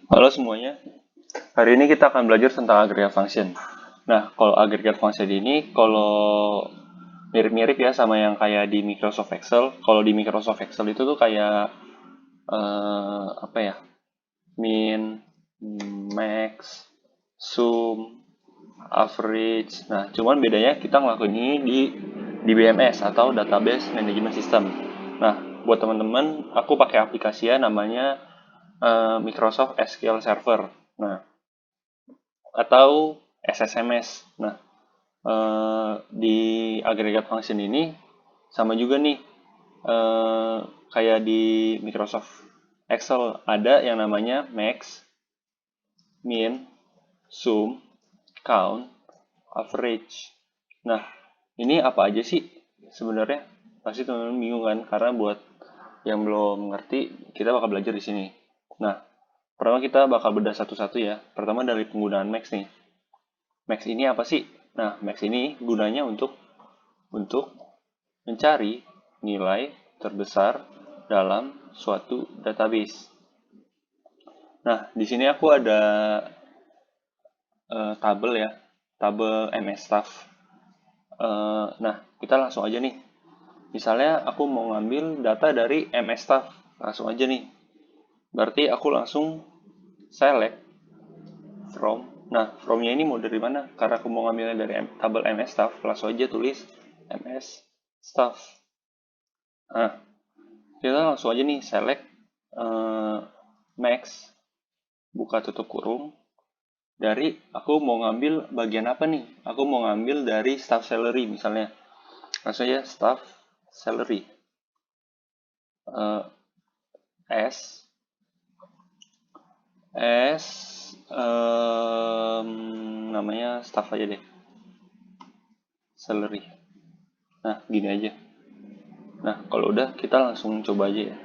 Halo semuanya, hari ini kita akan belajar tentang aggregate function. Nah, kalau aggregate function ini, kalau mirip-mirip ya sama yang kayak di Microsoft Excel. Kalau di Microsoft Excel itu tuh kayak apa ya, min, max, sum, average. Nah, cuman bedanya kita ngelakuin ini di BMS atau Database Management System. Nah, buat teman-teman, aku pakai aplikasi ya namanya Microsoft SQL Server. Nah, atau SSMS. Nah, di aggregate function ini sama juga nih kayak di Microsoft Excel ada yang namanya max, min, sum, count, average. Nah, ini apa aja sih sebenarnya? Pasti teman-teman bingung kan? Karena buat yang belum ngerti, kita bakal belajar di sini. Nah, pertama kita bakal bedah satu-satu ya. Pertama dari penggunaan max nih. Max ini apa sih? Nah, max ini gunanya untuk mencari nilai terbesar dalam suatu database. Nah, di sini aku ada tabel ya, tabel MS Staff. Nah, kita langsung aja nih. Misalnya aku mau ngambil data dari MS Staff, langsung aja nih. Berarti aku langsung select from. Nah, from-nya ini mau dari mana? Karena aku mau ngambilnya dari tabel MS Staff, langsung aja tulis MS Staff. Nah, kita langsung aja nih select max, buka tutup kurung, dari aku mau ngambil bagian apa nih? Aku mau ngambil dari staff salary misalnya. Langsung aja staff salary. S S namanya staff aja deh. Salary. Nah, gini aja. Nah, kalau udah kita langsung coba aja ya.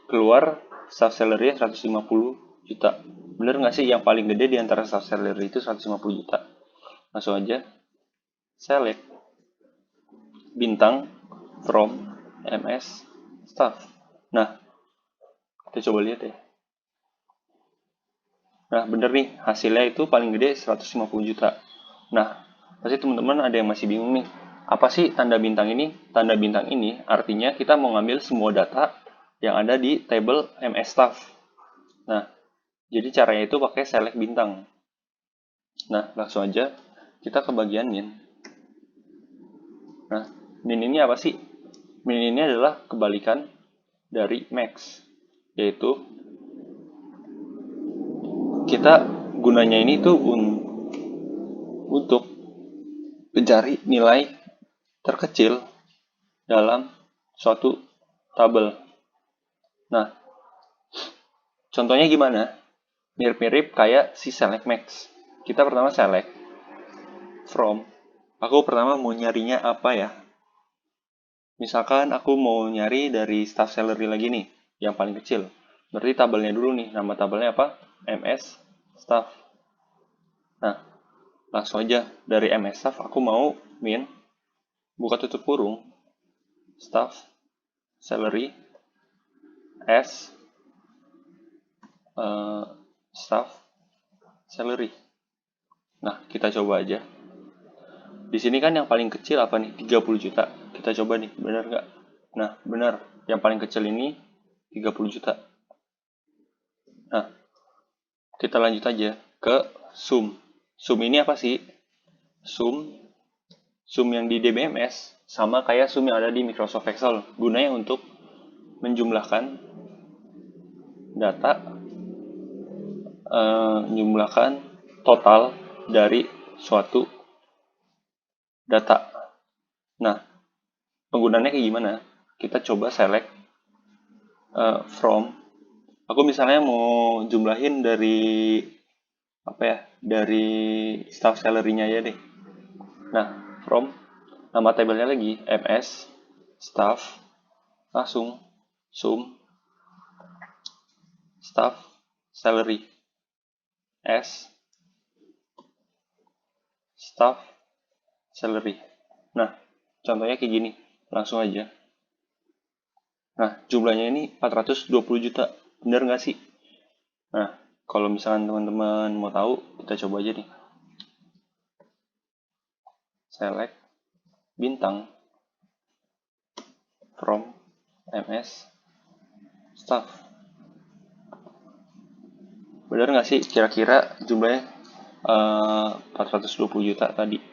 Keluar staff salary 150 juta. Bener nggak sih yang paling gede di antara staff salary itu 150 juta? Langsung aja select bintang from MS staff. Nah, kita coba lihat ya. Nah, bener nih, hasilnya itu paling gede 150 juta. Nah, pasti teman-teman ada yang masih bingung nih. Apa sih tanda bintang ini? Tanda bintang ini artinya kita mau ngambil semua data yang ada di table MS staff. Nah, jadi caranya itu pakai select bintang. Nah, langsung aja kita ke bagian min. Nah, min ini apa sih? Min ini adalah kebalikan dari max, yaitu kita gunanya ini tuh untuk mencari nilai terkecil dalam suatu tabel. Nah, contohnya gimana? Mirip-mirip kayak si select max. Kita pertama select from. Aku pertama mau nyarinya apa ya? Misalkan aku mau nyari dari staff salary lagi nih, yang paling kecil. Berarti tabelnya dulu nih, nama tabelnya apa? MS staff. Nah, langsung aja dari MS staff aku mau min, buka tutup kurung, staff salary S staff salary. Nah, kita coba aja. Di sini kan yang paling kecil apa nih? 30 juta. Kita coba nih, benar nggak? Nah, benar. Yang paling kecil ini 30 juta. Nah, kita lanjut aja ke sum. Sum ini apa sih? Sum, sum yang di DBMS sama kayak sum yang ada di Microsoft Excel. Gunanya untuk menjumlahkan data, menjumlahkan total dari suatu data. Nah, penggunaannya kayak gimana? Kita coba select from. Aku misalnya mau jumlahin dari apa ya? Dari staff salary-nya ya deh. Nah, from nama tabelnya lagi MS staff, langsung sum staff salary S staff salary. Nah, contohnya kayak gini. Langsung aja. Nah, jumlahnya ini 420 juta. Bener nggak sih? Nah, kalau misalkan teman-teman mau tahu, kita coba aja nih. Select bintang from MS staff. Benar nggak sih kira-kira jumlahnya 420 juta tadi?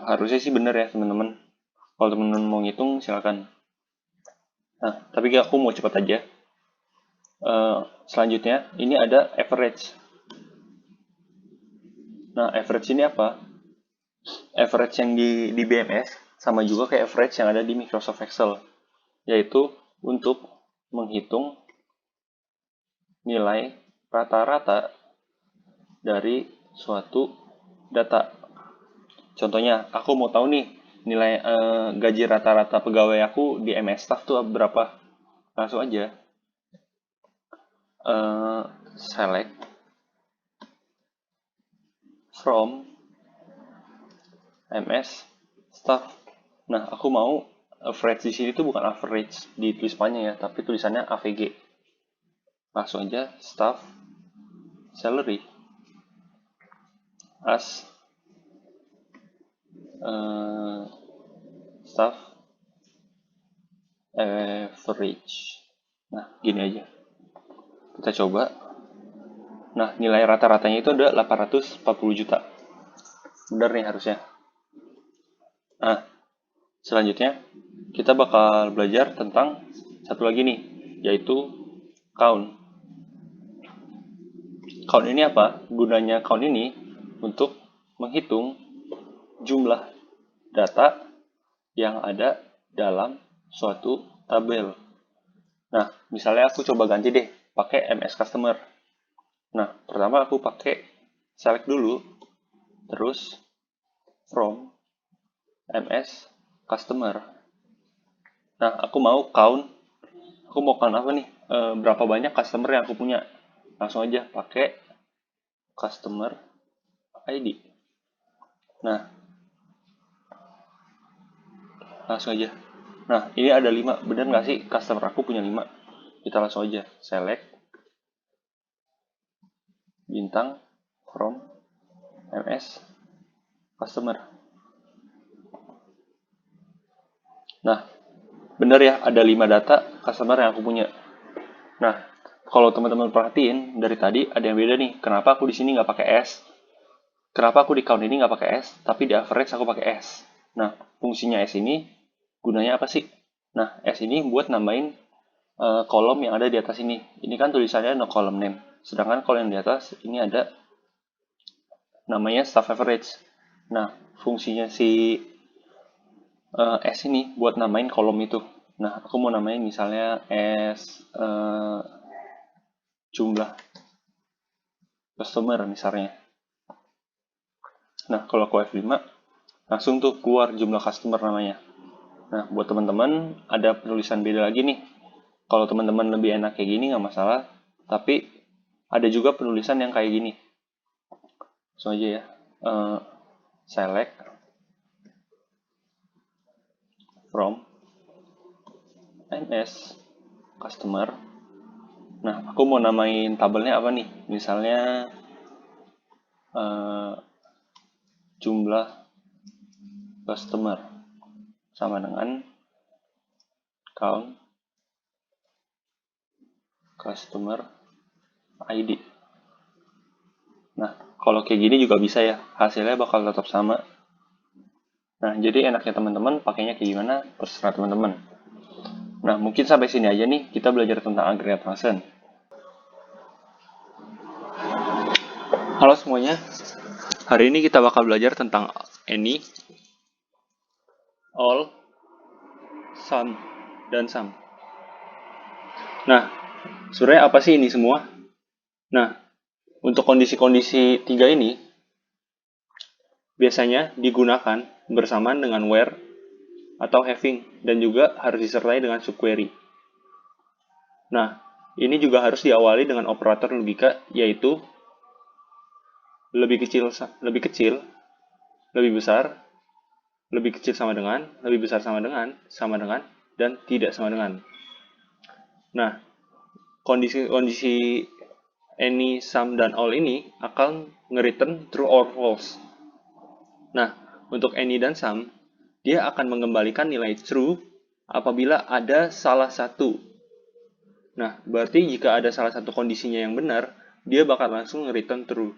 Harusnya sih benar ya teman-teman. Kalau teman-teman mau ngitung silakan. Nah, tapi aku mau cepat aja. Selanjutnya ini ada average. Nah, average ini apa? Average yang di BMS sama juga kayak average yang ada di Microsoft Excel, yaitu untuk menghitung nilai rata-rata dari suatu data. Contohnya, aku mau tahu nih nilai gaji rata-rata pegawai aku di MS Staff tuh berapa. Langsung aja select from MS Staff. Nah, aku mau average di sini tuh bukan average di tulisannya ya, tapi tulisannya AVG. Langsung aja staff salary as staff average. Nah, gini aja. Kita coba. Nah, nilai rata-ratanya itu ada 840 juta. Benar nih harusnya. Nah, selanjutnya kita bakal belajar tentang satu lagi nih, yaitu count. Count ini apa? Gunanya count ini untuk menghitung jumlah data yang ada dalam suatu tabel. Nah, misalnya aku coba ganti deh, pakai MS Customer. Nah, pertama aku pakai select dulu, terus from MS Customer. Nah, aku mau count apa nih? Berapa banyak customer yang aku punya? Langsung aja pakai customer ID. Nah, langsung aja. Nah, ini ada 5. Bener nggak sih customer aku punya 5? Kita langsung aja select bintang from MS customer. Nah, bener ya, ada 5 data customer yang aku punya. Nah, kalau teman-teman perhatiin dari tadi ada yang beda nih. Kenapa aku di sini nggak pakai S? Kenapa aku di count ini nggak pakai S, tapi di average aku pakai S? Nah, fungsinya S ini gunanya apa sih? Nah, S ini buat nambahin kolom yang ada di atas ini. Ini kan tulisannya no column name. Sedangkan kalau yang di atas ini ada namanya staff average. Nah, fungsinya si S ini buat namain kolom itu. Nah, aku mau namain misalnya S jumlah customer misalnya. Nah, kalau aku F5, langsung tuh keluar jumlah customer namanya. Nah, buat teman-teman ada penulisan beda lagi nih. Kalau teman-teman lebih enak kayak gini nggak masalah, tapi ada juga penulisan yang kayak gini. Langsung aja ya. Select from MS customer. Nah, aku mau namain tabelnya apa nih? Misalnya jumlah customer sama dengan count customer ID. Nah, kalau kayak gini juga bisa ya, hasilnya bakal tetap sama. Nah, jadi enaknya teman-teman pakainya kayak gimana, terserah teman-teman. Nah, mungkin sampai sini aja nih, kita belajar tentang aggregate function. Halo semuanya, hari ini kita bakal belajar tentang any, all, some, dan sum. Nah, sebenarnya apa sih ini semua? Nah, untuk kondisi-kondisi 3 ini, biasanya digunakan bersamaan dengan where atau having, dan juga harus disertai dengan subquery. Nah, ini juga harus diawali dengan operator logika, yaitu lebih kecil, lebih besar, lebih kecil sama dengan, lebih besar sama dengan, dan tidak sama dengan. Nah, kondisi any, some, dan all ini akan nge-return true or false. Nah, untuk any dan some, dia akan mengembalikan nilai true apabila ada salah satu. Nah, berarti jika ada salah satu kondisinya yang benar, dia bakal langsung nge-return true.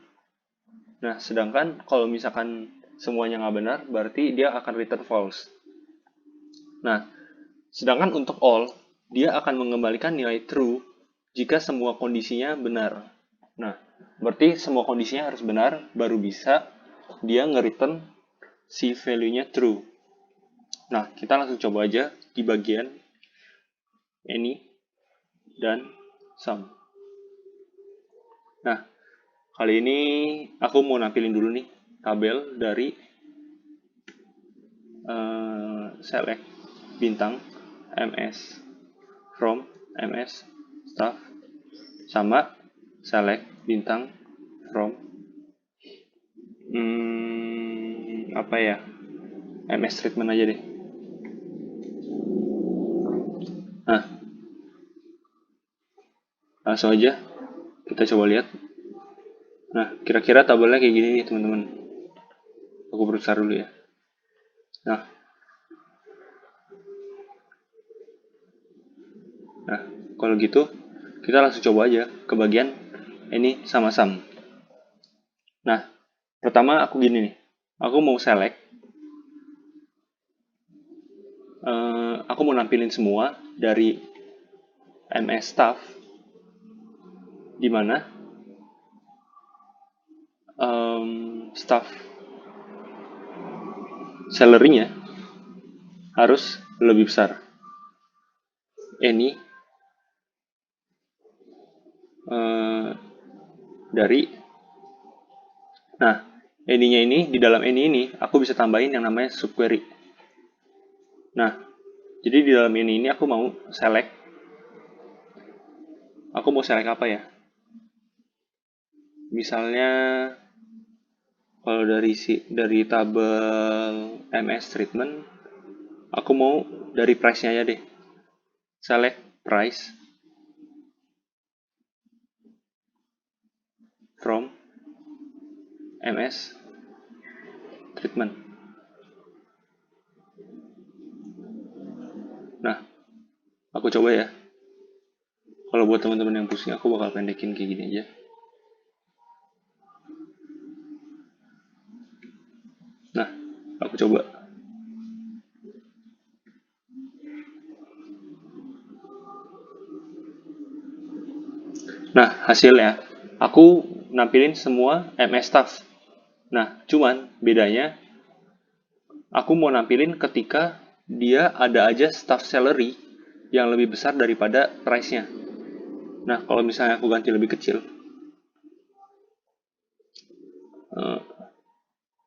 Nah, sedangkan kalau misalkan semuanya nggak benar, berarti dia akan return false. Nah, sedangkan untuk all, dia akan mengembalikan nilai true jika semua kondisinya benar. Nah, berarti semua kondisinya harus benar, baru bisa dia nge-return si value-nya true. Nah, kita langsung coba aja di bagian any dan some. Nah, kali ini aku mau nampilin dulu nih tabel dari select bintang ms from ms staff sama select bintang from apa ya, ms treatment aja deh. Nah, langsung aja kita coba lihat. Nah, kira-kira tabelnya kayak gini nih teman-teman. Aku berusaha dulu ya. Nah, kalau gitu kita langsung coba aja ke bagian ini sama sum. Nah, pertama aku gini nih. Aku mau select. Aku mau nampilin semua dari ms staff di mana staff salary-nya harus lebih besar. Any dari, nah, any-nya ini, di dalam any ini, aku bisa tambahin yang namanya subquery. Nah, jadi di dalam ini aku mau select. Aku mau select apa ya? Misalnya, kalau dari tabel MS treatment, aku mau dari price-nya aja deh. Select price from MS treatment. Nah, aku coba ya. Kalau buat teman-teman yang pusing, aku bakal pendekin kayak gini aja. Nah, aku coba. Nah, hasilnya, aku nampilin semua MS staff. Nah, cuman bedanya, aku mau nampilin ketika dia ada aja staff salary yang lebih besar daripada price-nya. Nah, kalau misalnya aku ganti lebih kecil,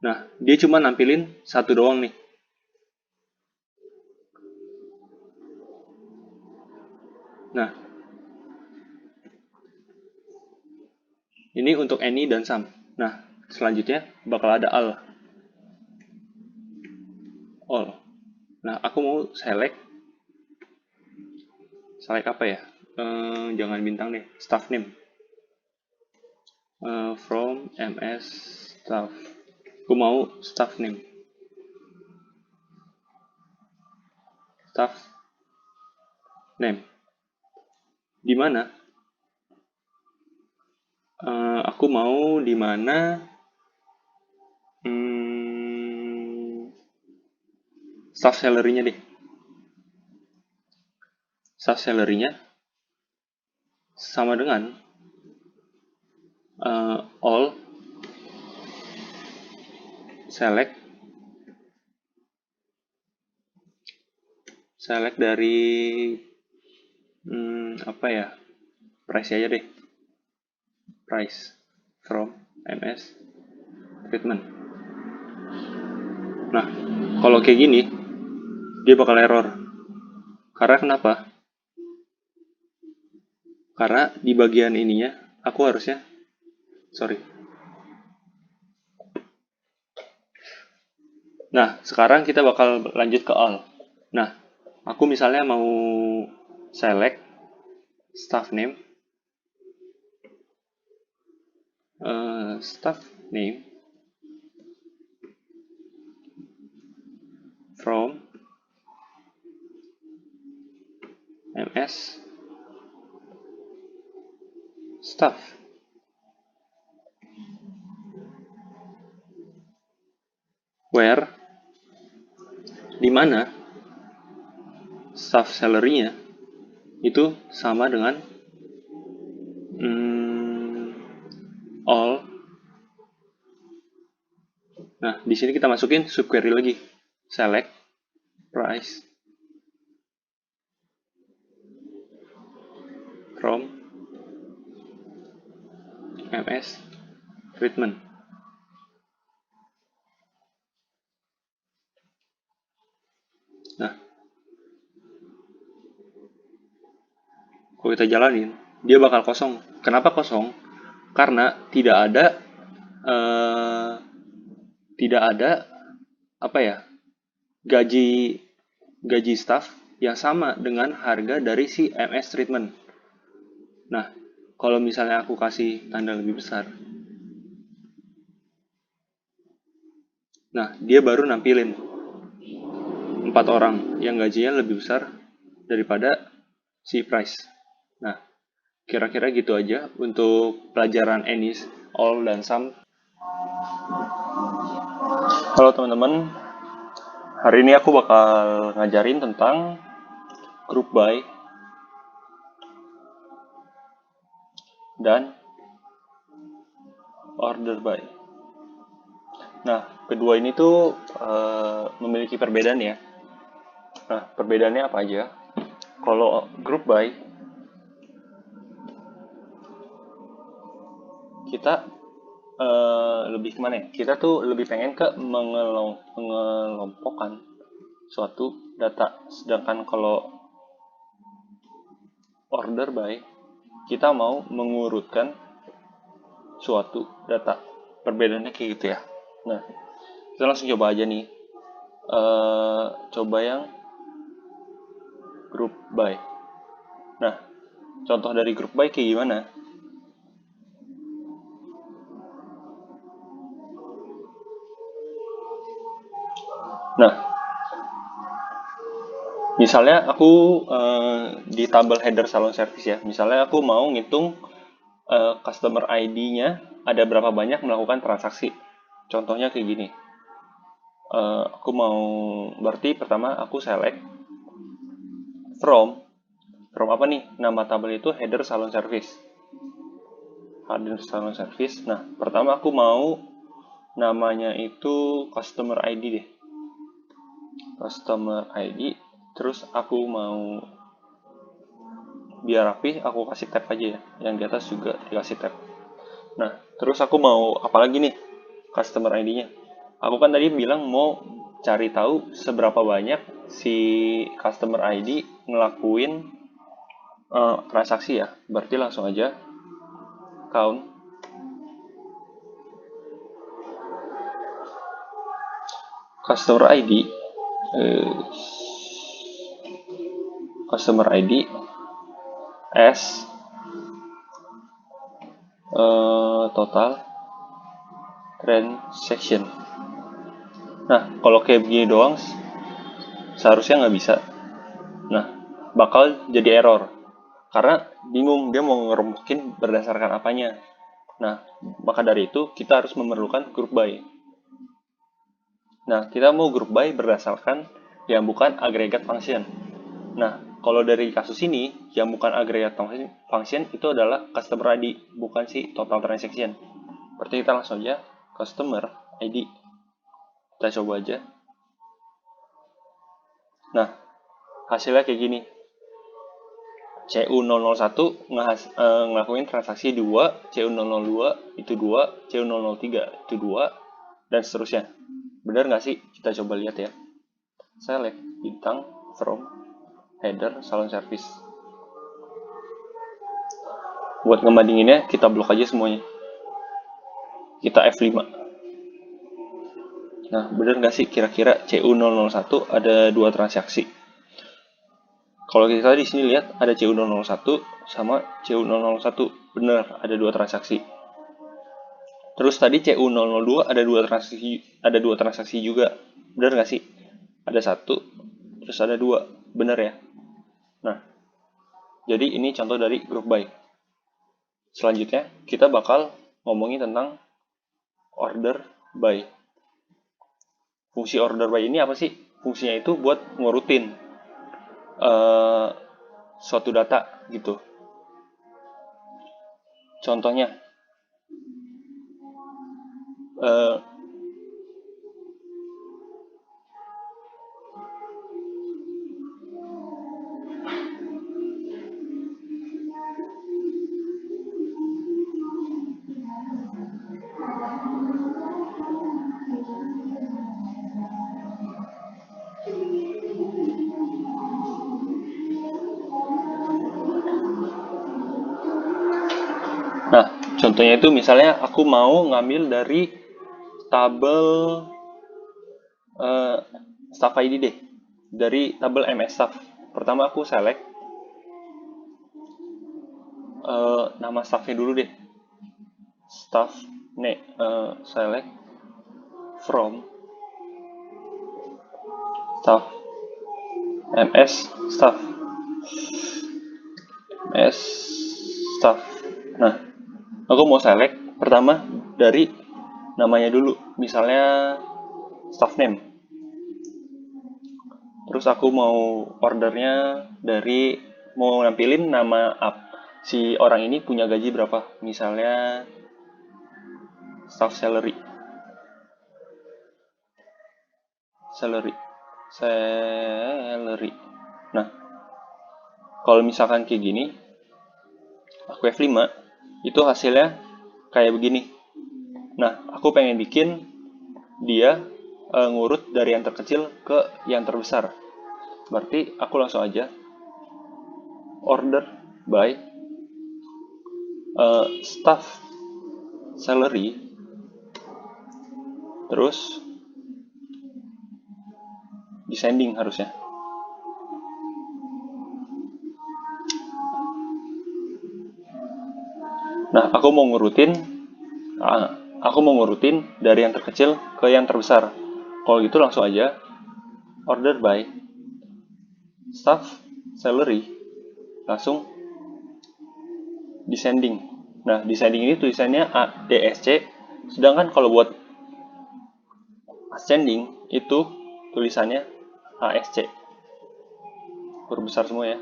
nah, dia cuma nampilin satu doang nih. Nah, ini untuk any dan some. Nah, selanjutnya bakal ada all. Nah, aku mau select apa ya? Jangan bintang deh, staff name. From ms staff. Aku mau staff name. Staff name. Di mana? Aku mau di mana staff salary-nya deh. Staff salary-nya sama dengan all select dari apa ya, price aja deh, price from ms treatment. Nah, kalau kayak gini dia bakal error. Karena kenapa? Karena di bagian ininya aku harusnya, Nah, sekarang kita bakal lanjut ke all. Nah, aku misalnya mau select staff name Staff name from MS staff, where di mana staff salary-nya itu sama dengan all. Nah, di sini kita masukin subquery lagi. Select price from MS treatment. Nah, kalau kita jalanin, dia bakal kosong. Kenapa kosong? Karena tidak ada apa ya, gaji staff yang sama dengan harga dari si MS treatment. Nah, kalau misalnya aku kasih tanda lebih besar, nah dia baru nampilin 4 orang yang gajinya lebih besar daripada si price. Nah, kira-kira gitu aja untuk pelajaran Ennis, all, dan sum. Halo teman-teman, hari ini aku bakal ngajarin tentang group by dan order by. Nah, kedua ini tuh memiliki perbedaan ya. Nah, perbedaannya apa aja? Kalau group by, kita lebih kemana ya? Kita tuh lebih pengen ke mengelompokkan suatu data. Sedangkan kalau order by, kita mau mengurutkan suatu data. Perbedaannya kayak gitu ya. Nah, kita langsung coba aja nih. Coba yang group by. Nah, contoh dari group by kayak gimana? Nah, misalnya aku di tabel header salon service ya. Misalnya aku mau ngitung customer ID-nya ada berapa banyak melakukan transaksi. Contohnya kayak gini. Aku mau, berarti pertama aku select from apa nih? Nama tabel itu header salon service. Header salon service. Nah, pertama aku mau namanya itu customer ID deh. Customer ID, terus aku mau biar rapi, aku kasih tab aja ya. Yang di atas juga dikasih tab. Nah, terus aku mau apa lagi nih customer ID-nya? Aku kan tadi bilang mau cari tahu seberapa banyak si customer ID ngelakuin transaksi ya. Berarti langsung aja count customer ID as total transaction. Nah, kalau kayak begini doang seharusnya nggak bisa. Nah, bakal jadi error karena bingung dia mau ngerombokin berdasarkan apanya. Nah, maka dari itu kita harus memerlukan group by. Nah, kita mau group by berdasarkan yang bukan aggregate function. Nah, kalau dari kasus ini, yang bukan aggregate function itu adalah customer ID, bukan si total transaction. Berarti kita langsung aja customer ID. Kita coba aja. Nah, hasilnya kayak gini. CU001 ngelakuin transaksi 2, CU002 itu 2, CU003 itu 2, dan seterusnya. Benar nggak sih? Kita coba lihat ya. Select bintang from header salon service. Buat ngebandinginnya, kita blok aja semuanya. Kita F5. Nah, benar nggak sih kira-kira CU001 ada 2 transaksi? Kalau kita di sini lihat ada CU001 sama CU001. Benar, ada 2 transaksi. Terus tadi CU002 ada dua transaksi juga. Bener nggak sih? Ada satu, terus ada dua. Bener ya? Nah, jadi ini contoh dari group by. Selanjutnya, kita bakal ngomongin tentang order by. Fungsi order by ini apa sih? Fungsinya itu buat ngurutin suatu data gitu. Contohnya, eh, nah, contohnya itu misalnya aku mau ngambil dari tabel eh, staff ID deh. Dari tabel MS staff. Pertama aku select nama staffnya dulu deh. Staff, select from staff MS staff MS staff. Nah, aku mau select pertama dari namanya dulu, misalnya staff name. Terus aku mau ordernya dari, mau nampilin nama si orang ini punya gaji berapa, misalnya staff salary. Nah, kalau misalkan kayak gini, aku F5, itu hasilnya kayak begini. Nah, aku pengen bikin dia ngurut dari yang terkecil ke yang terbesar. Berarti aku langsung aja order by staff salary, terus descending harusnya. Nah, aku mau ngurutin dari yang terkecil ke yang terbesar. Kalau gitu langsung aja order by staff salary, langsung descending. Nah, descending ini tulisannya ADSC, sedangkan kalau buat ascending itu tulisannya ASC. Huruf besar semua ya.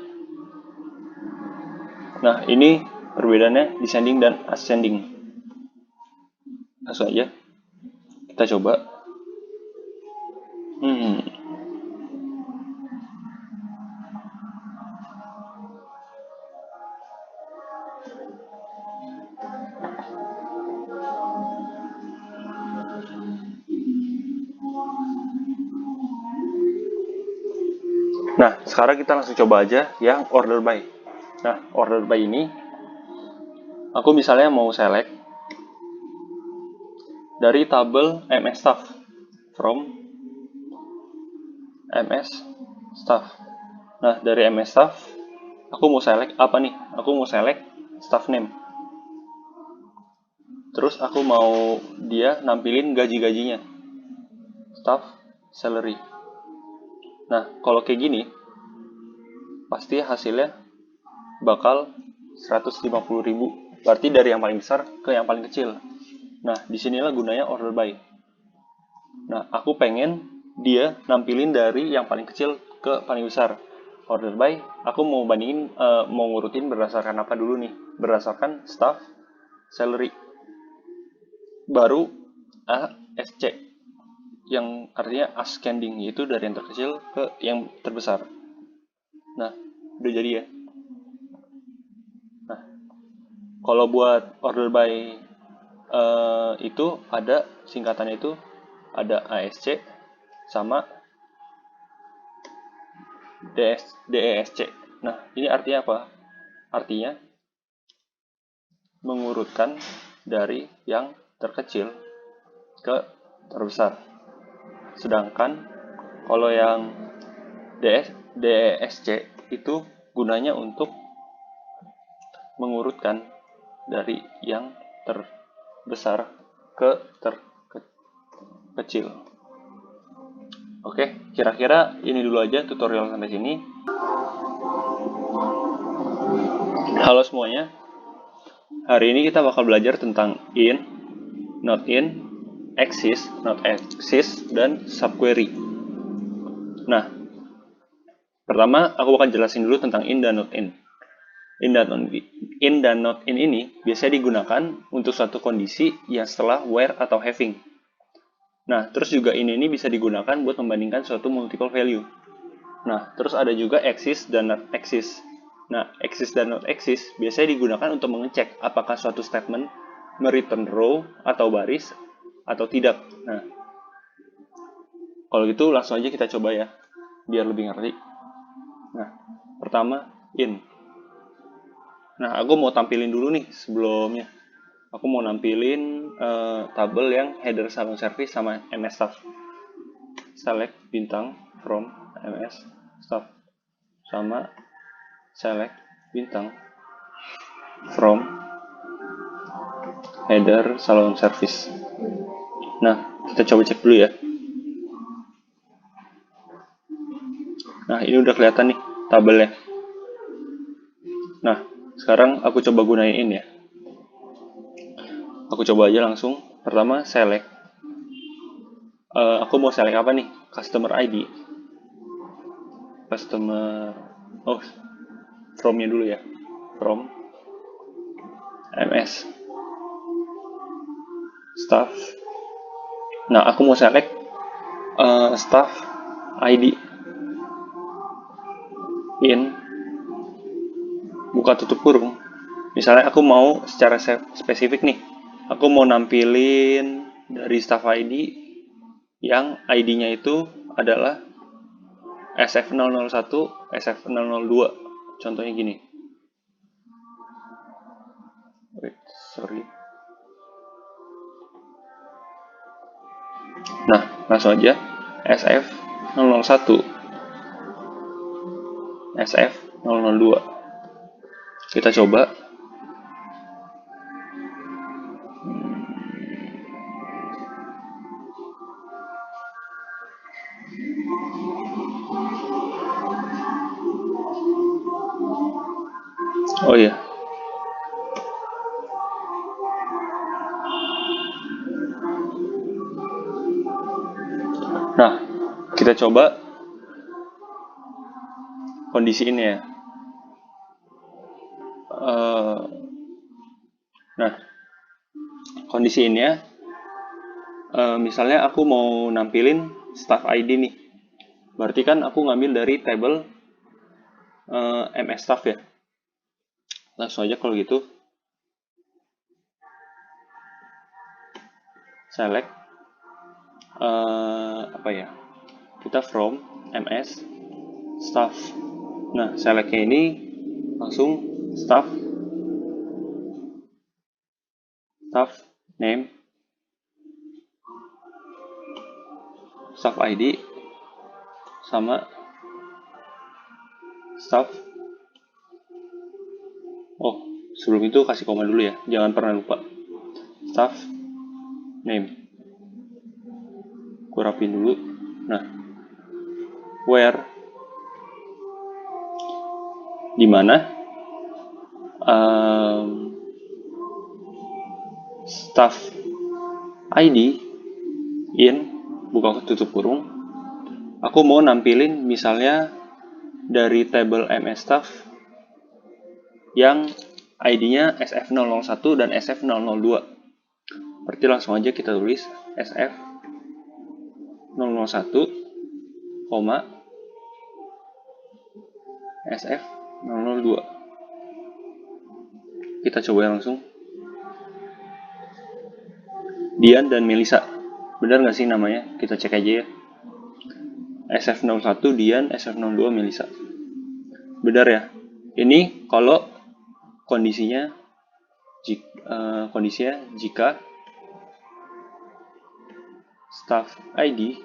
Nah, ini perbedaannya descending dan ascending. Langsung aja kita coba. Nah, sekarang kita langsung coba aja yang order by. Nah, order by ini aku misalnya mau select dari tabel MS staff, from MS staff. Nah, dari MS staff aku mau select apa nih? Aku mau select staff name. Terus aku mau dia nampilin gaji-gajinya, staff salary. Nah, kalau kayak gini pasti hasilnya bakal 150.000. Berarti dari yang paling besar ke yang paling kecil. Nah, disinilah gunanya order by. Nah, aku pengen dia nampilin dari yang paling kecil ke paling besar. Order by, aku mau bandingin, mau ngurutin berdasarkan apa dulu nih? Berdasarkan staff salary. Baru ASC, yang artinya ascending, yaitu dari yang terkecil ke yang terbesar. Nah, udah jadi ya. Nah, kalau buat order by itu ada singkatannya, itu ada ASC sama DESC. Nah, ini artinya apa? Artinya mengurutkan dari yang terkecil ke terbesar. Sedangkan kalau yang DESC itu gunanya untuk mengurutkan dari yang terbesar ke terkecil. Oke, kira-kira ini dulu aja tutorial sampai sini. Halo semuanya, hari ini kita bakal belajar tentang in, not in, exist, not exist, dan subquery. Nah, pertama aku akan jelasin dulu tentang in dan not in. In dan not in ini biasanya digunakan untuk suatu kondisi yang setelah where atau having. Nah, terus juga ini bisa digunakan buat membandingkan suatu multiple value. Nah, terus ada juga exist dan not exist. Nah, exist dan not exist biasanya digunakan untuk mengecek apakah suatu statement mereturn row atau baris atau tidak. Nah, kalau gitu langsung aja kita coba ya, biar lebih ngerti. Nah, pertama in. Nah, aku mau tampilin dulu nih sebelumnya. Aku mau nampilin tabel yang header salon service sama MS staff. Select bintang from MS staff sama select bintang from header salon service. Nah, kita coba cek dulu ya. Nah, ini udah kelihatan nih tabelnya. Nah, sekarang aku coba gunain ya. Aku coba aja langsung. Pertama, select. Aku mau select apa nih? Customer ID. From-nya dulu ya. From MS staff. Nah, aku mau select staff ID. In buka tutup kurung. Misalnya aku mau secara spesifik nih, aku mau nampilin dari staff ID yang ID-nya itu adalah SF001, SF002. Contohnya gini. Nah, langsung aja SF001, SF002. Kita coba. Oh iya. Nah, kita coba kondisi ini ya. Nah, kondisi ini ya. Misalnya aku mau nampilin staff ID nih. Berarti kan aku ngambil dari table MS staff ya. Langsung aja kalau gitu. Select apa ya? Kita from MS staff. Nah, selectnya ini langsung staff name, staff ID sama staff. Oh, sebelum itu kasih koma dulu ya, jangan pernah lupa. Staff name. Kurapin dulu. Nah, where dimana staff ID in buka tutup kurung. Aku mau nampilin misalnya dari table MS staff yang ID-nya SF001 dan SF002. Berarti langsung aja kita tulis SF001, SF002. Kita coba langsung. Dian dan Melisa. Benar nggak sih namanya? Kita cek aja ya. SF01 Dian, SF02 Melisa. Benar ya? Ini kalau kondisinya jika staff ID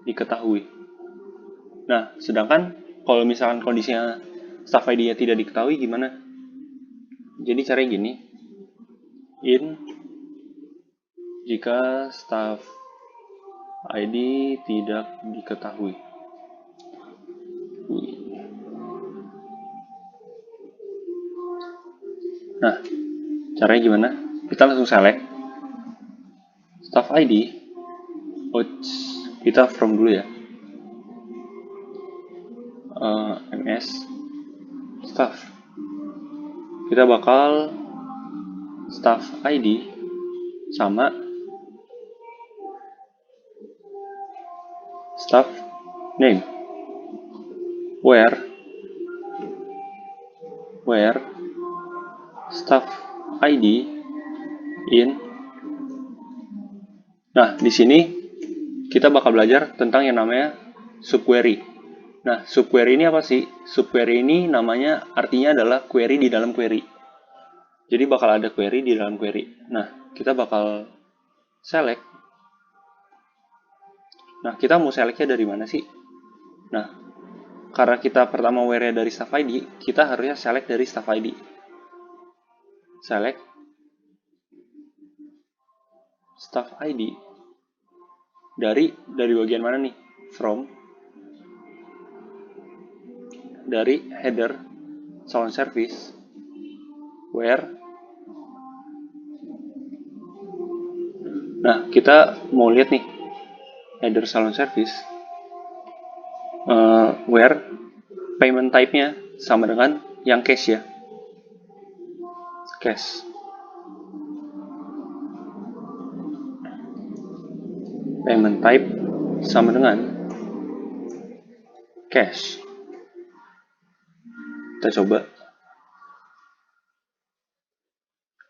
diketahui. Nah, sedangkan kalau misalkan kondisinya staff ID-nya tidak diketahui gimana? Jadi caranya gini. In jika staff ID tidak diketahui. Nah, caranya gimana? Kita langsung select staff ID. Kita from dulu ya. MS staff. Kita bakal staff ID sama staff name. Where staff ID in. Nah, di sini kita bakal belajar tentang yang namanya subquery. Nah, subquery ini apa sih? Subquery ini namanya artinya adalah query di dalam query. Jadi bakal ada query di dalam query. Nah, kita bakal select. Nah, kita mau selectnya dari mana sih? Nah, karena kita pertama where dari staff ID, kita harusnya select dari staff ID. Select staff ID dari bagian mana nih? From, dari header salon service, where. Nah, kita mau lihat nih header salon service, where payment type-nya sama dengan yang cash ya, cash. Payment type sama dengan cash. Kita coba.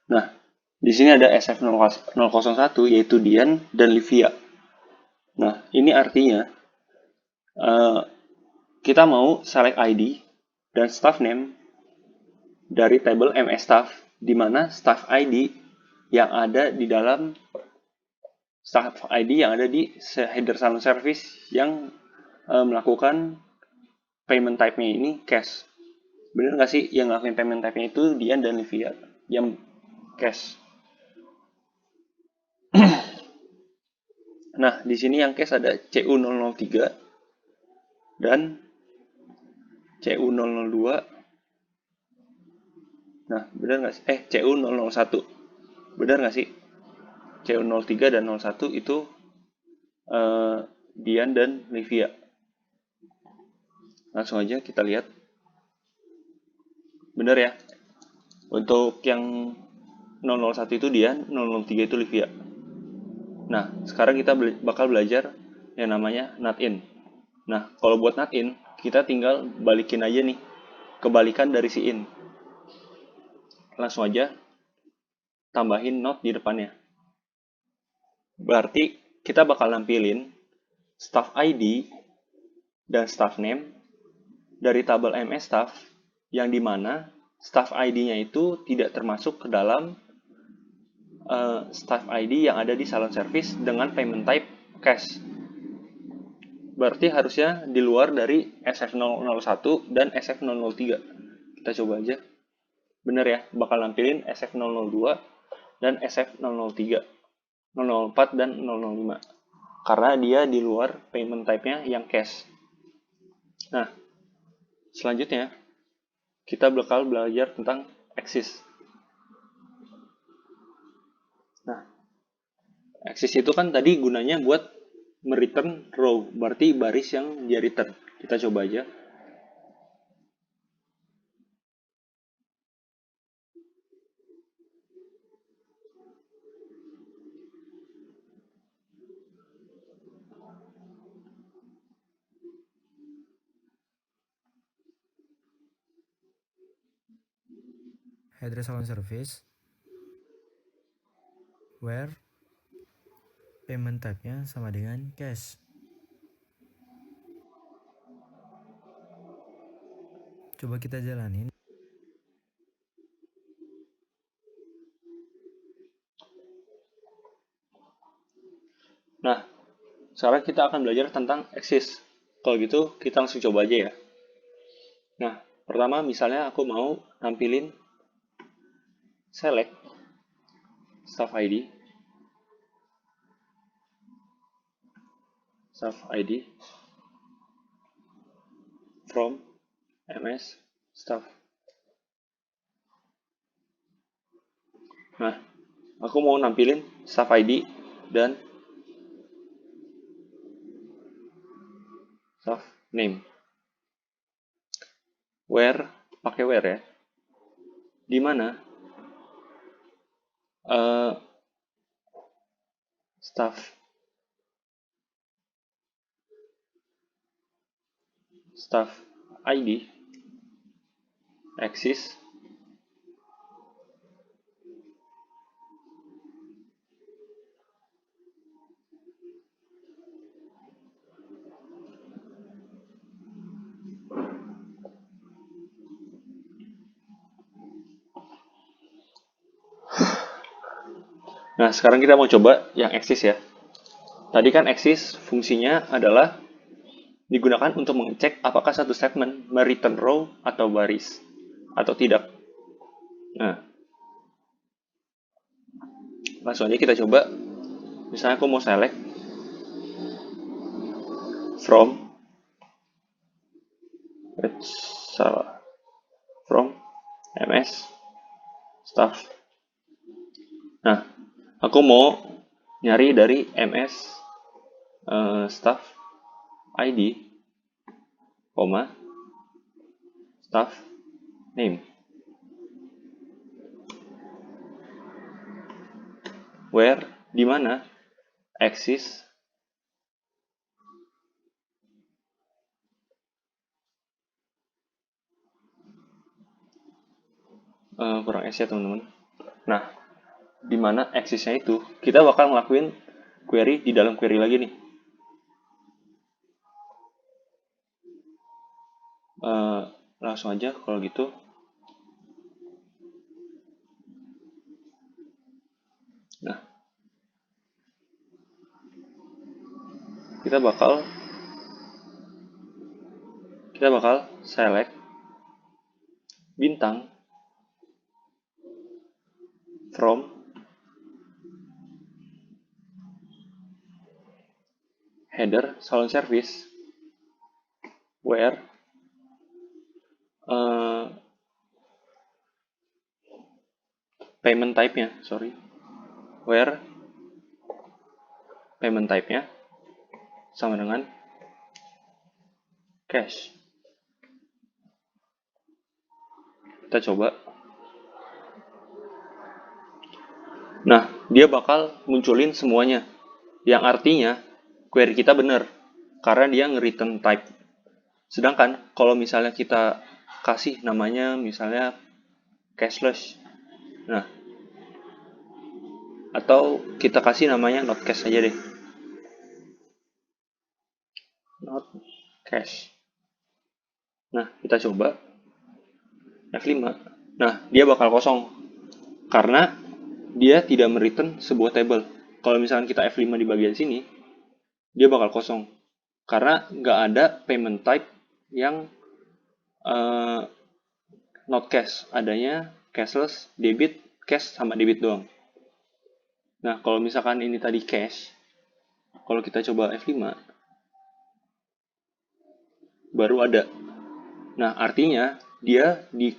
Nah, di sini ada SF001 yaitu Dian dan Livia. Nah, ini artinya kita mau select ID dan staff name dari table MS staff, di mana staff ID yang ada di dalam staff ID yang ada di header salon service yang melakukan payment type-nya ini cash. Bener nggak sih yang ngelakuin payment type-nya itu Dian dan Livia yang cash? Nah, di sini yang cash ada CU003 dan CU002. Nah, bener nggak sih? CU001. Bener nggak sih? CU03 dan 01 itu Dian dan Livia. Langsung aja kita lihat. Bener ya? Untuk yang 001 itu Dian, 003 itu Livia. Nah, sekarang kita bakal belajar yang namanya not in. Nah, kalau buat not in, kita tinggal balikin aja nih, kebalikan dari si in. Langsung aja tambahin not di depannya. Berarti kita bakal nampilin staff ID dan staff name dari tabel MS staff yang dimana staff ID-nya itu tidak termasuk ke dalam staff ID yang ada di salon service dengan payment type cash. Berarti harusnya di luar dari SF001 dan SF003. Kita coba aja. Bener ya, bakal nampilin SF002 dan SF003, 004 dan 005. Karena dia di luar payment type-nya yang cash. Nah, selanjutnya kita bakal belajar tentang axis. Nah, axis itu kan tadi gunanya buat mereturn row, berarti baris yang dia return. Kita coba aja. Header salon service where payment type-nya sama dengan cash. Coba kita jalanin. Nah, sekarang kita akan belajar tentang axis. Kalau gitu, kita langsung coba aja ya. Nah, pertama misalnya aku mau nampilin select staff ID staff ID from ms staff. Nah, aku mau nampilin staff ID dan staff name. Where, pakai where ya. Di mana staff ID eksis Nah, sekarang kita mau coba yang eksis ya. Tadi kan eksis fungsinya adalah digunakan untuk mengecek apakah satu statement mereturn row atau baris atau tidak. Nah, langsung aja kita coba. Misalnya aku mau select from ms staff. Nah, aku mau nyari dari ms staff ID, staff name. Where, di mana eksis kurang S ya teman-teman. Nah, di mana eksisnya itu kita bakal ngelakuin query di dalam query lagi nih. Langsung aja kalau gitu. Nah, kita bakal select bintang from header salon service where payment type-nya, where payment type-nya sama dengan cash. Kita coba. Nah, dia bakal munculin semuanya. Yang artinya query kita benar karena dia nge-return type. Sedangkan kalau misalnya kita kasih namanya misalnya cashless. Nah, atau kita kasih namanya not cash aja deh. Not cash. Nah, kita coba F5. Nah, dia bakal kosong karena dia tidak mereturn sebuah table. Kalau misalnya kita F5 di bagian sini, dia bakal kosong karena nggak ada payment type yang not cash. Adanya cashless, debit, cash sama debit doang. Nah, kalau misalkan ini tadi cash, kalau kita coba F5, baru ada. Nah, artinya dia di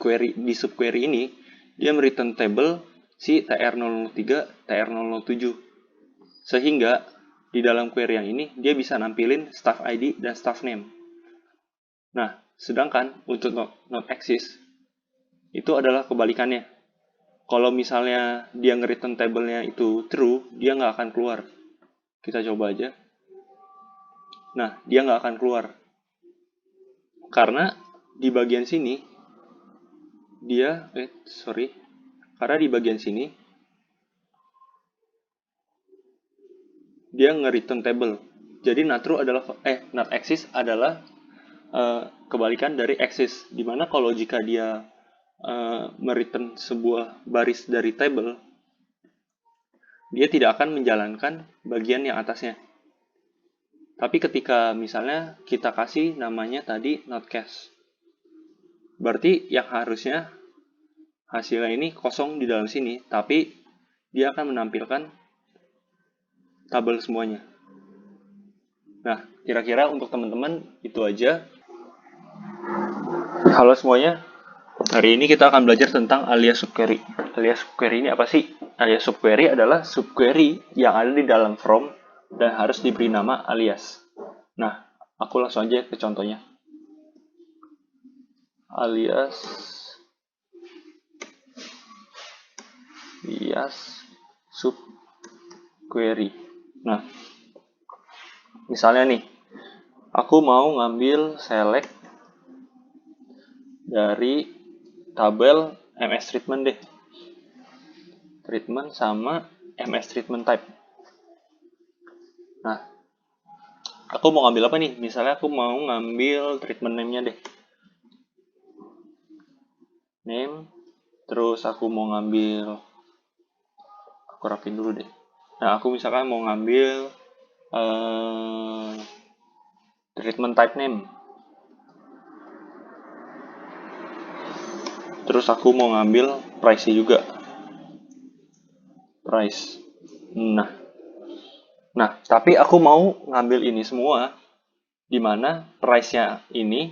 subquery ini, dia mereturn table si TR003, TR007. Sehingga di dalam query yang ini, dia bisa nampilin staff ID dan staff name. Nah, sedangkan untuk not exist, itu adalah kebalikannya. Kalau misalnya dia nge-return table-nya itu true, dia nggak akan keluar. Kita coba aja. Nah, dia nggak akan keluar. Karena di bagian sini, karena di bagian sini, dia nge-return table. Jadi not exist adalah kebalikan dari exist. Dimana kalau jika dia mereturn sebuah baris dari table, dia tidak akan menjalankan bagian yang atasnya. Tapi ketika misalnya kita kasih namanya tadi not cash, berarti yang harusnya hasilnya ini kosong di dalam sini, tapi dia akan menampilkan tabel semuanya. Nah, kira-kira untuk teman-teman itu aja. Halo semuanya, hari ini kita akan belajar tentang alias subquery. Alias subquery ini apa sih? Alias subquery adalah subquery yang ada di dalam from dan harus diberi nama alias. Nah, aku langsung aja ke contohnya. Alias subquery. Nah, misalnya nih, aku mau ngambil select dari tabel MS treatment deh. Treatment sama MS treatment type. Nah, aku mau ngambil apa nih? Misalnya aku mau ngambil treatment name-nya deh. Name, terus aku mau ngambil, aku rapin dulu deh. Nah, aku misalkan mau ngambil treatment type name. Terus aku mau ngambil price-nya juga. Price. Nah, tapi aku mau ngambil ini semua, di mana price-nya ini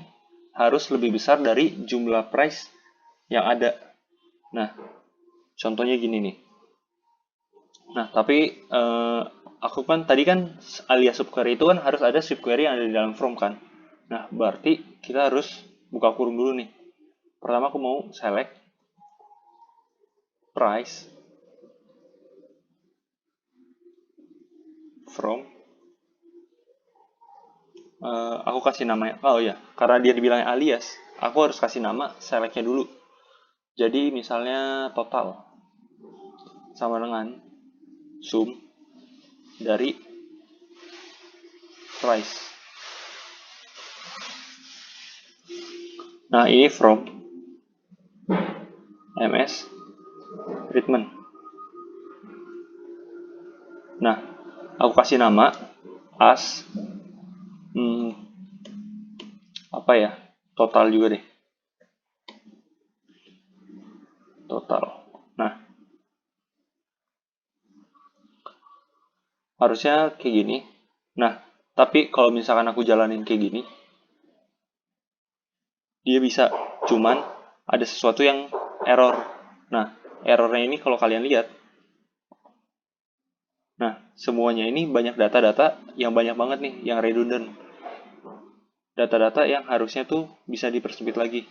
harus lebih besar dari jumlah price yang ada. Nah, contohnya gini nih. Nah, tapi aku kan tadi kan alias subquery itu kan harus ada subquery yang ada di dalam from kan. Nah, berarti kita harus buka kurung dulu nih. Pertama aku mau select price from aku kasih namanya, oh ya, karena dia dibilangnya alias, aku harus kasih nama selectnya dulu. Jadi misalnya total sama dengan sum dari price. Nah, ini from MS treatment. Nah, aku kasih nama as apa ya, total juga deh, total. Nah, harusnya kayak gini. Nah, tapi kalau misalkan aku jalanin kayak gini, dia bisa, cuman ada sesuatu yang error. Nah, errornya ini kalau kalian lihat, nah, semuanya ini banyak data-data yang banyak banget nih, yang redundant. Data-data yang harusnya tuh bisa dipersempit lagi.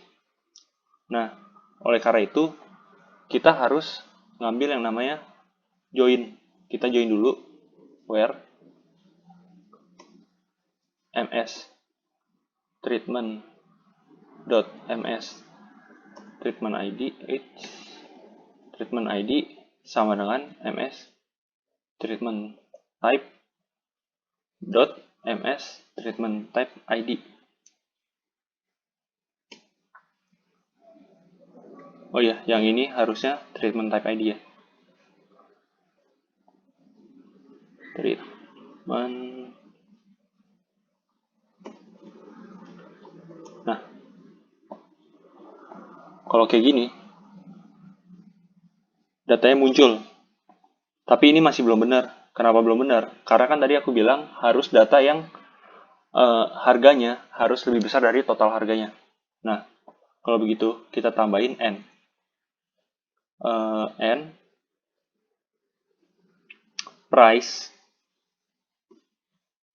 Nah, oleh karena itu, kita harus ngambil yang namanya join. Kita join dulu, where ms treatment .ms treatment id sama dengan ms treatment type .ms treatment type id. Oh ya, yang ini harusnya treatment type id ya. Treatment. Nah, kalau kayak gini, datanya muncul. Tapi ini masih belum benar. Kenapa belum benar? Karena kan tadi aku bilang harus data yang harganya harus lebih besar dari total harganya. Nah, kalau begitu kita tambahin n. N price,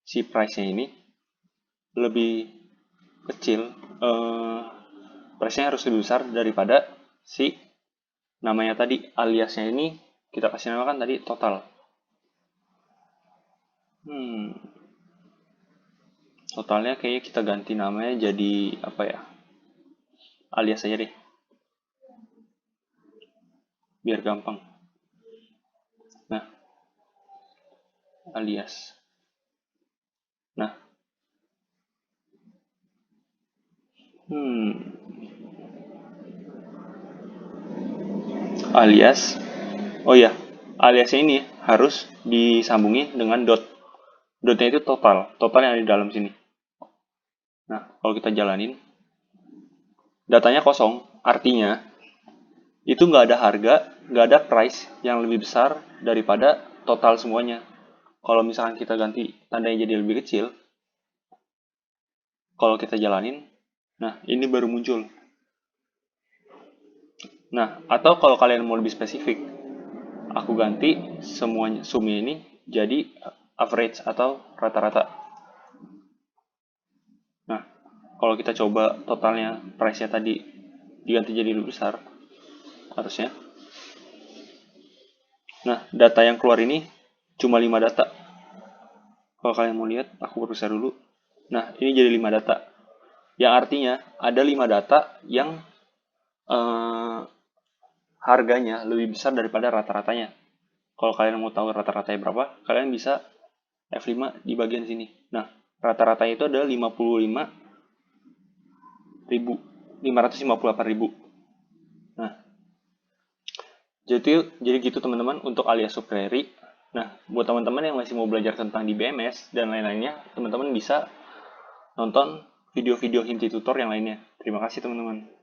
si price-nya ini lebih kecil, price-nya harus lebih besar daripada si namanya tadi, aliasnya ini kita kasih nama kan tadi total. Totalnya kayaknya kita ganti namanya jadi apa ya, alias aja deh, biar gampang. Nah, alias. Nah, alias. Oh ya, aliasnya ini harus disambungin dengan dot. Dotnya itu total, total yang ada di dalam sini. Nah, kalau kita jalanin, datanya kosong, artinya itu nggak ada harga, nggak ada price yang lebih besar daripada total semuanya. Kalau misalkan kita ganti tandanya jadi lebih kecil, kalau kita jalanin, nah ini baru muncul. Nah, atau kalau kalian mau lebih spesifik, aku ganti semuanya sumnya ini jadi average atau rata-rata. Nah, kalau kita coba totalnya price-nya tadi diganti jadi lebih besar, harusnya. Nah, data yang keluar ini cuma 5 data. Kalau kalian mau lihat, aku berusaha dulu. Nah, ini jadi 5 data. Yang artinya ada 5 data yang harganya lebih besar daripada rata-ratanya. Kalau kalian mau tahu rata-ratanya berapa, kalian bisa F5 di bagian sini. Nah, rata-ratanya itu adalah 558.000. Nah, jadi gitu teman-teman untuk alias subquery. Nah, buat teman-teman yang masih mau belajar tentang DBMS dan lain-lainnya, teman-teman bisa nonton video-video Hinti Tutor yang lainnya. Terima kasih teman-teman.